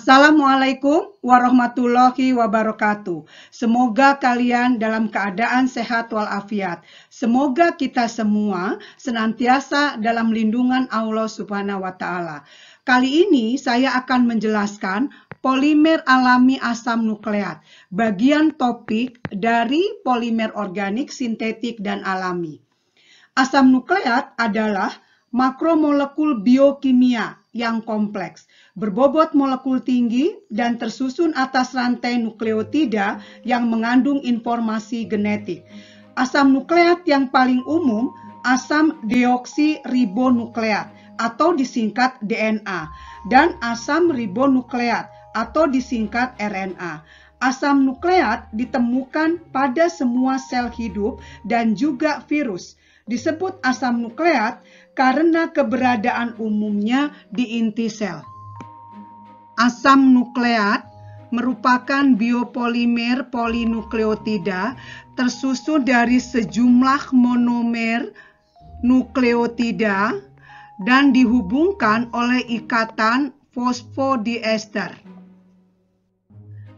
Assalamualaikum warahmatullahi wabarakatuh. Semoga kalian dalam keadaan sehat walafiat. Semoga kita semua senantiasa dalam lindungan Allah Subhanahu wa Ta'ala. Kali ini saya akan menjelaskan polimer alami asam nukleat, bagian topik dari polimer organik, sintetik, dan alami. Asam nukleat adalah makromolekul biokimia yang kompleks, berbobot molekul tinggi dan tersusun atas rantai nukleotida yang mengandung informasi genetik. Asam nukleat yang paling umum, asam deoksiribonukleat atau disingkat DNA, dan asam ribonukleat atau disingkat RNA. Asam nukleat ditemukan pada semua sel hidup dan juga virus. Disebut asam nukleat karena keberadaan umumnya di inti sel. Asam nukleat merupakan biopolimer polinukleotida tersusun dari sejumlah monomer nukleotida dan dihubungkan oleh ikatan fosfodiester.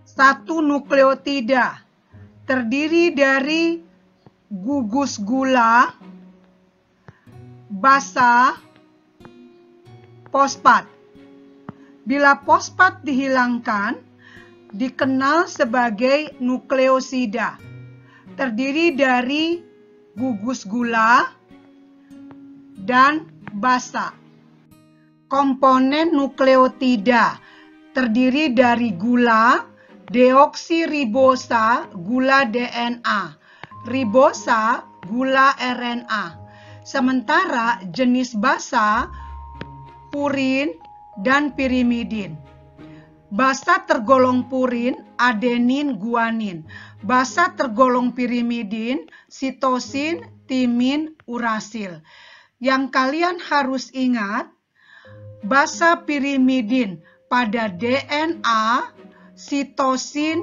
Satu nukleotida terdiri dari gugus gula, basa, fosfat. Bila fosfat dihilangkan, dikenal sebagai nukleosida. Terdiri dari gugus gula dan basa. Komponen nukleotida terdiri dari gula, deoksiribosa, gula DNA, ribosa, gula RNA. Sementara jenis basa, purin, dan pirimidin. Basa tergolong purin, adenin, guanin. Basa tergolong pirimidin, sitosin, timin, urasil. Yang kalian harus ingat, basa pirimidin pada DNA, sitosin,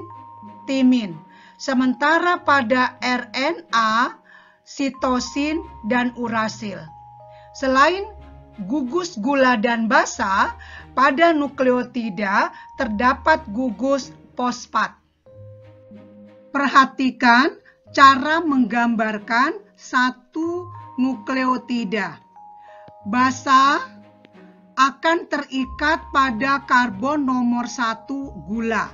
timin. Sementara pada RNA, sitosin, dan urasil. Selain gugus gula dan basa, pada nukleotida terdapat gugus fosfat. Perhatikan cara menggambarkan satu nukleotida. Basa akan terikat pada karbon nomor 1 gula.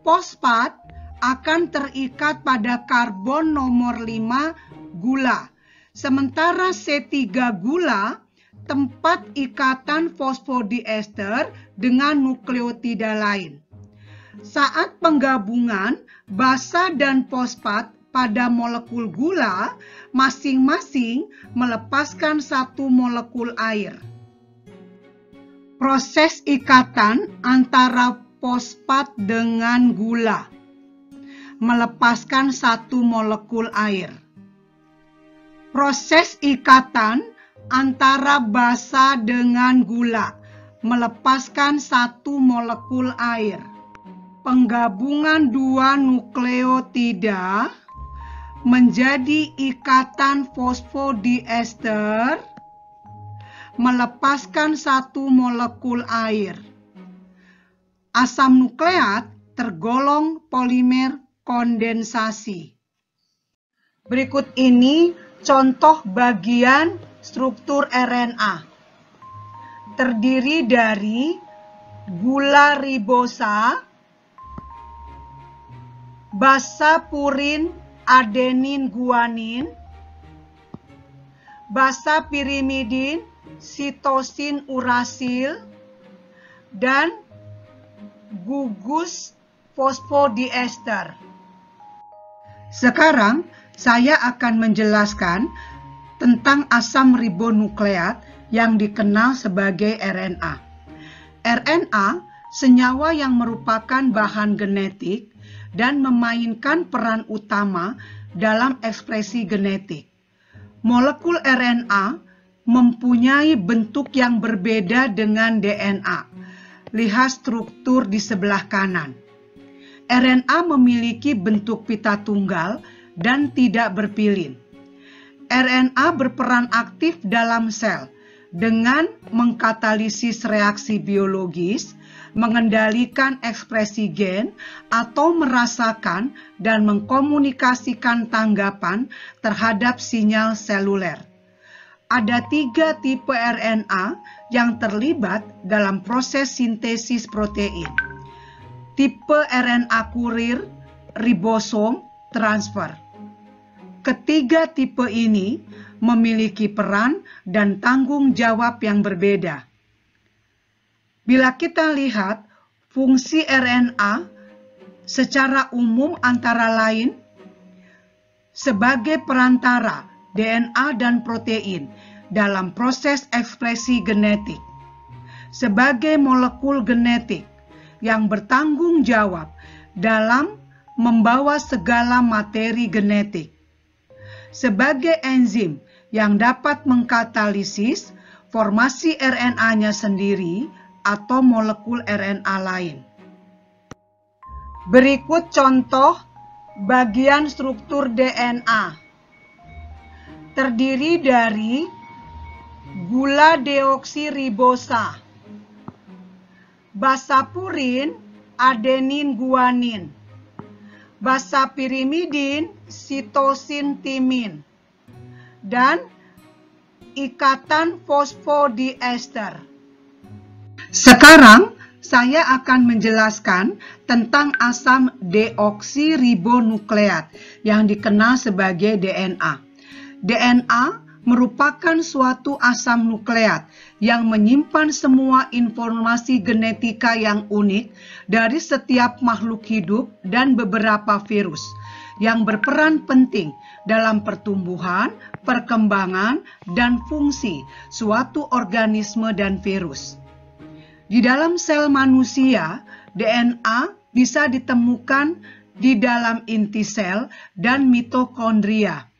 Fosfat akan terikat pada karbon nomor 5 gula. Sementara C3 gula tempat ikatan fosfodiester dengan nukleotida lain. Saat penggabungan, basa dan fosfat pada molekul gula masing-masing melepaskan satu molekul air. Proses ikatan antara fosfat dengan gula melepaskan satu molekul air. Proses ikatan antara basa dengan gula melepaskan satu molekul air. Penggabungan dua nukleotida menjadi ikatan fosfodiester melepaskan satu molekul air. Asam nukleat tergolong polimer kondensasi. Berikut ini contoh bagian struktur RNA. Terdiri dari gula ribosa, basa purin adenin guanin, basa pirimidin sitosin urasil, dan gugus fosfodiester. Sekarang saya akan menjelaskan tentang asam ribonukleat yang dikenal sebagai RNA. RNA senyawa yang merupakan bahan genetik dan memainkan peran utama dalam ekspresi genetik. Molekul RNA mempunyai bentuk yang berbeda dengan DNA. Lihat struktur di sebelah kanan. RNA memiliki bentuk pita tunggal dan tidak berpilin. RNA berperan aktif dalam sel dengan mengkatalisis reaksi biologis mengendalikan ekspresi gen, atau merasakan dan mengkomunikasikan tanggapan terhadap sinyal seluler. Ada 3 tipe RNA yang terlibat dalam proses sintesis protein. Tipe RNA kurir, ribosom, transfer. Ketiga tipe ini memiliki peran dan tanggung jawab yang berbeda. Bila kita lihat fungsi RNA secara umum antara lain sebagai perantara DNA dan protein dalam proses ekspresi genetik, sebagai molekul genetik yang bertanggung jawab dalam membawa segala materi genetik, sebagai enzim yang dapat mengkatalisis formasi RNA-nya sendiri atau molekul RNA lain. Berikut contoh bagian struktur DNA. Terdiri dari gula deoksiribosa, basapurin, adenin guanin, basapirimidin, sitosin timin, dan ikatan fosfodiester. Sekarang saya akan menjelaskan tentang asam deoksiribonukleat yang dikenal sebagai DNA. DNA merupakan suatu asam nukleat yang menyimpan semua informasi genetika yang unik dari setiap makhluk hidup dan beberapa virus yang berperan penting dalam pertumbuhan, perkembangan, dan fungsi suatu organisme dan virus. Di dalam sel manusia, DNA bisa ditemukan di dalam inti sel dan mitokondria.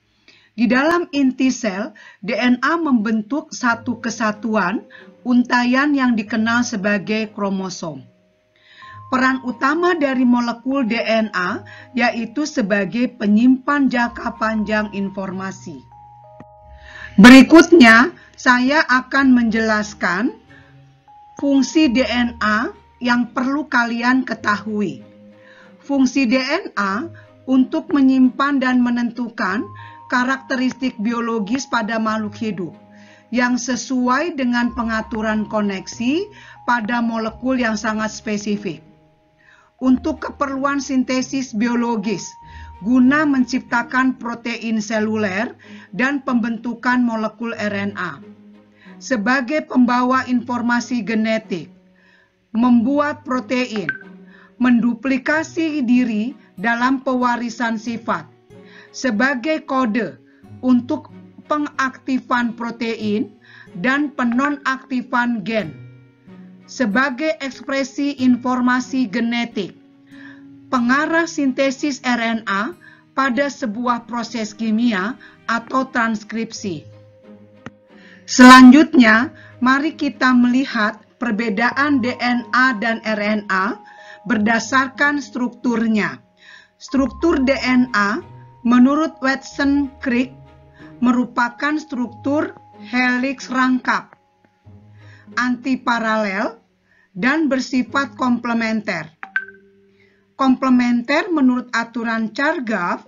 Di dalam inti sel, DNA membentuk satu kesatuan untaian yang dikenal sebagai kromosom. Peran utama dari molekul DNA yaitu sebagai penyimpan jangka panjang informasi. Berikutnya, saya akan menjelaskan fungsi DNA yang perlu kalian ketahui. Fungsi DNA untuk menyimpan dan menentukan karakteristik biologis pada makhluk hidup yang sesuai dengan pengaturan koneksi pada molekul yang sangat spesifik. Untuk keperluan sintesis biologis, guna menciptakan protein seluler dan pembentukan molekul RNA. Sebagai pembawa informasi genetik, membuat protein, menduplikasi diri dalam pewarisan sifat, sebagai kode untuk pengaktifan protein dan penonaktifan gen, sebagai ekspresi informasi genetik, pengarah sintesis RNA pada sebuah proses kimia atau transkripsi. Selanjutnya, mari kita melihat perbedaan DNA dan RNA berdasarkan strukturnya. Struktur DNA menurut Watson-Crick merupakan struktur heliks rangkap, antiparalel, dan bersifat komplementer. Komplementer menurut aturan Chargaff,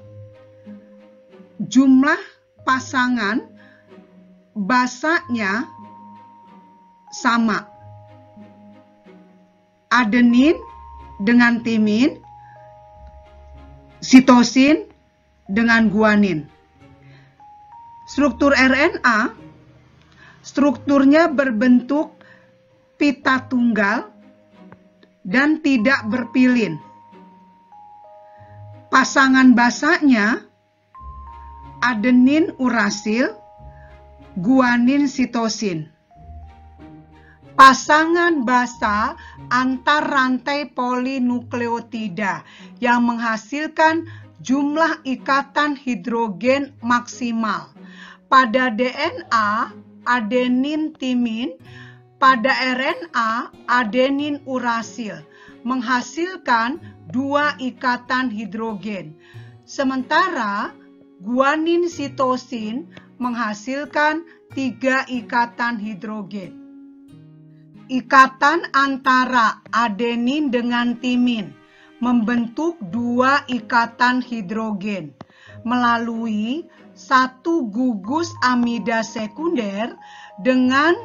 jumlah pasangan basanya sama. Adenin dengan timin, sitosin dengan guanin. Struktur RNA, strukturnya berbentuk pita tunggal dan tidak berpilin. Pasangan basanya adenin urasil, guanin sitosin. Pasangan basa antar rantai polinukleotida yang menghasilkan jumlah ikatan hidrogen maksimal. Pada DNA, adenin timin, pada RNA, adenin urasil, menghasilkan 2 ikatan hidrogen. Sementara, guanin sitosin menghasilkan 3 ikatan hidrogen. Ikatan antara adenin dengan timin membentuk dua ikatan hidrogen melalui satu gugus amida sekunder dengan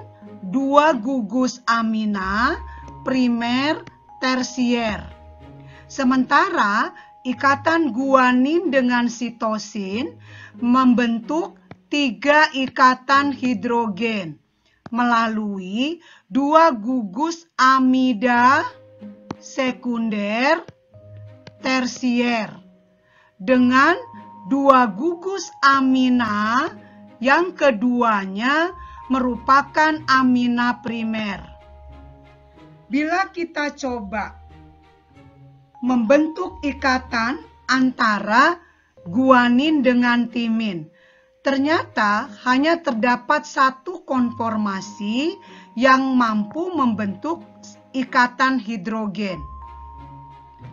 dua gugus amina primer tersier. Sementara ikatan guanin dengan sitosin membentuk tiga ikatan hidrogen melalui dua gugus amida sekunder tersier dengan dua gugus amina yang keduanya merupakan amina primer. Bila kita coba membentuk ikatan antara guanin dengan timin, ternyata hanya terdapat satu konformasi yang mampu membentuk ikatan hidrogen.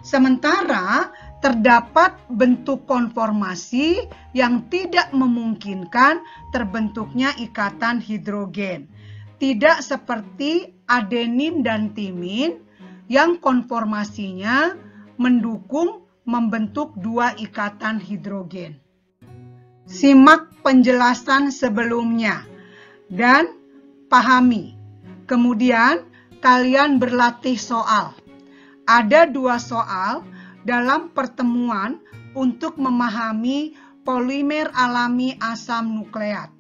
Sementara terdapat bentuk konformasi yang tidak memungkinkan terbentuknya ikatan hidrogen. Tidak seperti adenin dan timin yang konformasinya mendukung membentuk dua ikatan hidrogen. Simak penjelasan sebelumnya dan pahami. Kemudian kalian berlatih soal. Ada dua soal dalam pertemuan untuk memahami polimer alami asam nukleat.